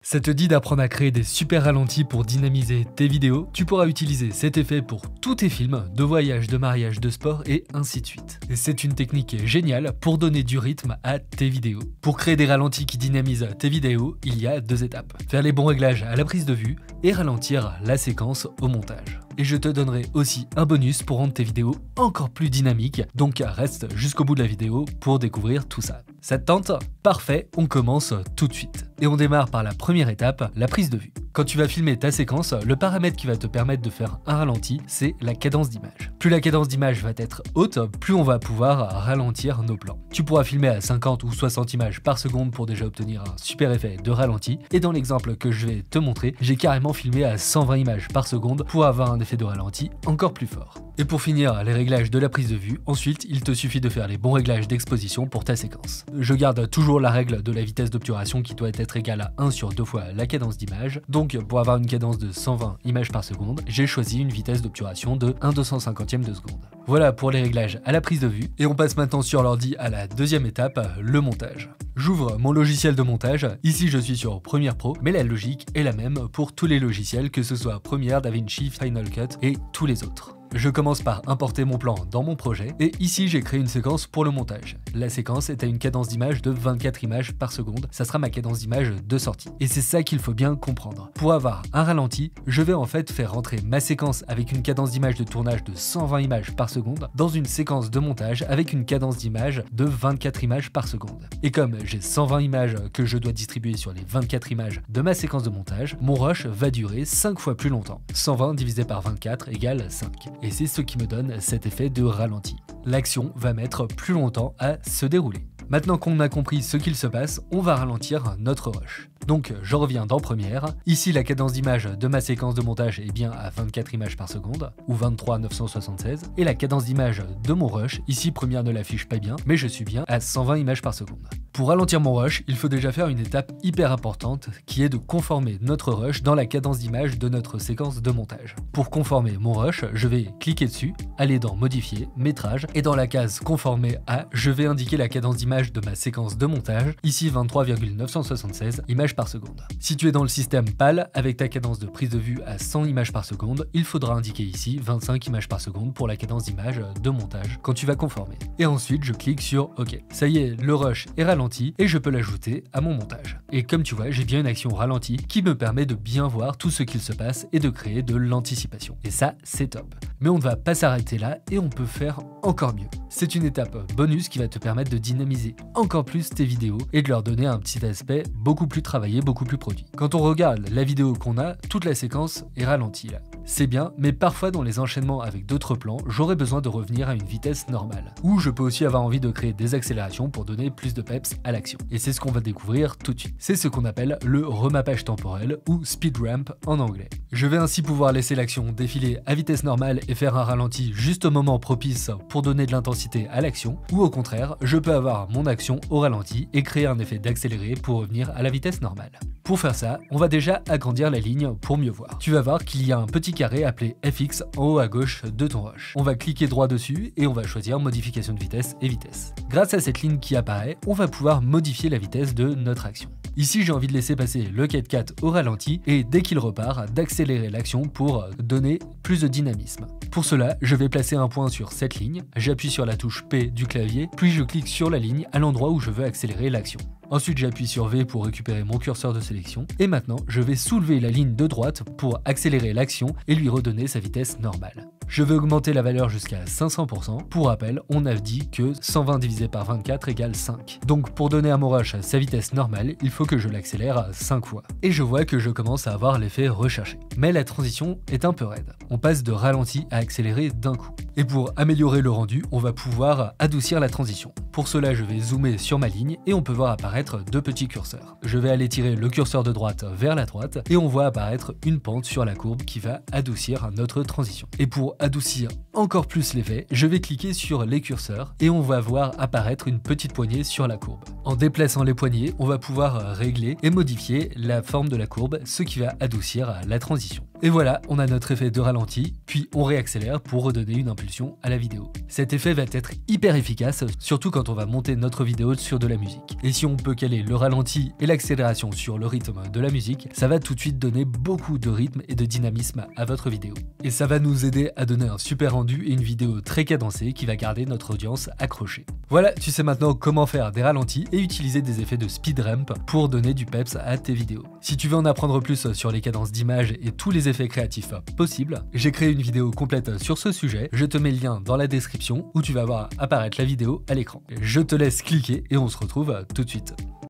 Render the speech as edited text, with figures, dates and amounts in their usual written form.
Ça te dit d'apprendre à créer des super ralentis pour dynamiser tes vidéos? Tu pourras utiliser cet effet pour tous tes films, de voyage, de mariage, de sport et ainsi de suite. Et c'est une technique géniale pour donner du rythme à tes vidéos. Pour créer des ralentis qui dynamisent tes vidéos, il y a deux étapes. Faire les bons réglages à la prise de vue et ralentir la séquence au montage. Et je te donnerai aussi un bonus pour rendre tes vidéos encore plus dynamiques, donc reste jusqu'au bout de la vidéo pour découvrir tout ça. Ça te tente? Parfait, on commence tout de suite. Et on démarre par la première étape, la prise de vue. Quand tu vas filmer ta séquence, le paramètre qui va te permettre de faire un ralenti, c'est la cadence d'image. Plus la cadence d'image va être haute, plus on va pouvoir ralentir nos plans. Tu pourras filmer à 50 ou 60 images par seconde pour déjà obtenir un super effet de ralenti. Et dans l'exemple que je vais te montrer, j'ai carrément filmé à 120 images par seconde pour avoir un effet de ralenti encore plus fort. Et pour finir les réglages de la prise de vue, ensuite il te suffit de faire les bons réglages d'exposition pour ta séquence. Je garde toujours la règle de la vitesse d'obturation qui doit être égale à 1 sur 2 fois la cadence d'image. Donc pour avoir une cadence de 120 images par seconde, j'ai choisi une vitesse d'obturation de 1/250e de seconde. Voilà pour les réglages à la prise de vue. Et on passe maintenant sur l'ordi à la deuxième étape, le montage. J'ouvre mon logiciel de montage. Ici je suis sur Premiere Pro, mais la logique est la même pour tous les logiciels, que ce soit Premiere, DaVinci, Final Cut et tous les autres. Je commence par importer mon plan dans mon projet et ici j'ai créé une séquence pour le montage. La séquence est à une cadence d'image de 24 images par seconde, ça sera ma cadence d'image de sortie. Et c'est ça qu'il faut bien comprendre. Pour avoir un ralenti, je vais en fait faire rentrer ma séquence avec une cadence d'image de tournage de 120 images par seconde dans une séquence de montage avec une cadence d'image de 24 images par seconde. Et comme j'ai 120 images que je dois distribuer sur les 24 images de ma séquence de montage, mon rush va durer 5 fois plus longtemps. 120 divisé par 24 égale 5. Et c'est ce qui me donne cet effet de ralenti. L'action va mettre plus longtemps à se dérouler. Maintenant qu'on a compris ce qu'il se passe, on va ralentir notre rush. Donc je reviens dans Premiere. Ici la cadence d'image de ma séquence de montage est bien à 24 images par seconde, ou 23 976. Et la cadence d'image de mon rush, ici Premiere ne l'affiche pas bien, mais je suis bien à 120 images par seconde. Pour ralentir mon rush, il faut déjà faire une étape hyper importante, qui est de conformer notre rush dans la cadence d'image de notre séquence de montage. Pour conformer mon rush, je vais cliquer dessus, aller dans Modifier, Métrage, et dans la case Conformer à, je vais indiquer la cadence d'image de ma séquence de montage, ici 23,976 images par seconde. Si tu es dans le système PAL, avec ta cadence de prise de vue à 100 images par seconde, il faudra indiquer ici 25 images par seconde pour la cadence d'image de montage quand tu vas conformer. Et ensuite, je clique sur OK. Ça y est, le rush est ralenti et je peux l'ajouter à mon montage. Et comme tu vois, j'ai bien une action ralentie qui me permet de bien voir tout ce qu'il se passe et de créer de l'anticipation. Et ça, c'est top. Mais on ne va pas s'arrêter là et on peut faire encore mieux. C'est une étape bonus qui va te permettre de dynamiser encore plus tes vidéos et de leur donner un petit aspect beaucoup plus travaillé, beaucoup plus produit. Quand on regarde la vidéo qu'on a, toute la séquence est ralentie là. C'est bien, mais parfois dans les enchaînements avec d'autres plans, j'aurais besoin de revenir à une vitesse normale. Ou je peux aussi avoir envie de créer des accélérations pour donner plus de peps à l'action. Et c'est ce qu'on va découvrir tout de suite. C'est ce qu'on appelle le remappage temporel ou speed ramp en anglais. Je vais ainsi pouvoir laisser l'action défiler à vitesse normale et faire un ralenti juste au moment propice pour donner de l'intensité à l'action, ou au contraire, je peux avoir mon action au ralenti et créer un effet d'accéléré pour revenir à la vitesse normale. Pour faire ça, on va déjà agrandir la ligne pour mieux voir. Tu vas voir qu'il y a un petit carré appelé FX en haut à gauche de ton rush. On va cliquer droit dessus et on va choisir modification de vitesse et vitesse. Grâce à cette ligne qui apparaît, on va pouvoir modifier la vitesse de notre action. Ici, j'ai envie de laisser passer le 4x au ralenti et dès qu'il repart, d'accélérer l'action pour donner plus de dynamisme. Pour cela, je vais placer un point sur cette ligne, j'appuie sur la touche P du clavier, puis je clique sur la ligne à l'endroit où je veux accélérer l'action. Ensuite, j'appuie sur V pour récupérer mon curseur de sélection. Et maintenant, je vais soulever la ligne de droite pour accélérer l'action et lui redonner sa vitesse normale. Je vais augmenter la valeur jusqu'à 500%. Pour rappel, on a dit que 120 divisé par 24 égale 5. Donc pour donner à mon rush sa vitesse normale, il faut que je l'accélère 5 fois. Et je vois que je commence à avoir l'effet recherché. Mais la transition est un peu raide. On passe de ralenti à accéléré d'un coup. Et pour améliorer le rendu, on va pouvoir adoucir la transition. Pour cela, je vais zoomer sur ma ligne et on peut voir apparaître deux petits curseurs. Je vais aller tirer le curseur de droite vers la droite et on voit apparaître une pente sur la courbe qui va adoucir notre transition. Et pour adoucir encore plus l'effet, je vais cliquer sur les curseurs et on va voir apparaître une petite poignée sur la courbe. En déplaçant les poignées, on va pouvoir régler et modifier la forme de la courbe, ce qui va adoucir la transition. Et voilà, on a notre effet de ralenti, puis on réaccélère pour redonner une impulsion à la vidéo. Cet effet va être hyper efficace, surtout quand on va monter notre vidéo sur de la musique. Et si on peut caler le ralenti et l'accélération sur le rythme de la musique, ça va tout de suite donner beaucoup de rythme et de dynamisme à votre vidéo. Et ça va nous aider à donner un super rendu et une vidéo très cadencée qui va garder notre audience accrochée. Voilà, tu sais maintenant comment faire des ralentis et utiliser des effets de speed ramp pour donner du peps à tes vidéos. Si tu veux en apprendre plus sur les cadences d'image et tous les effets créatifs possibles, j'ai créé une vidéo complète sur ce sujet, je te mets le lien dans la description où tu vas voir apparaître la vidéo à l'écran. Je te laisse cliquer et on se retrouve tout de suite.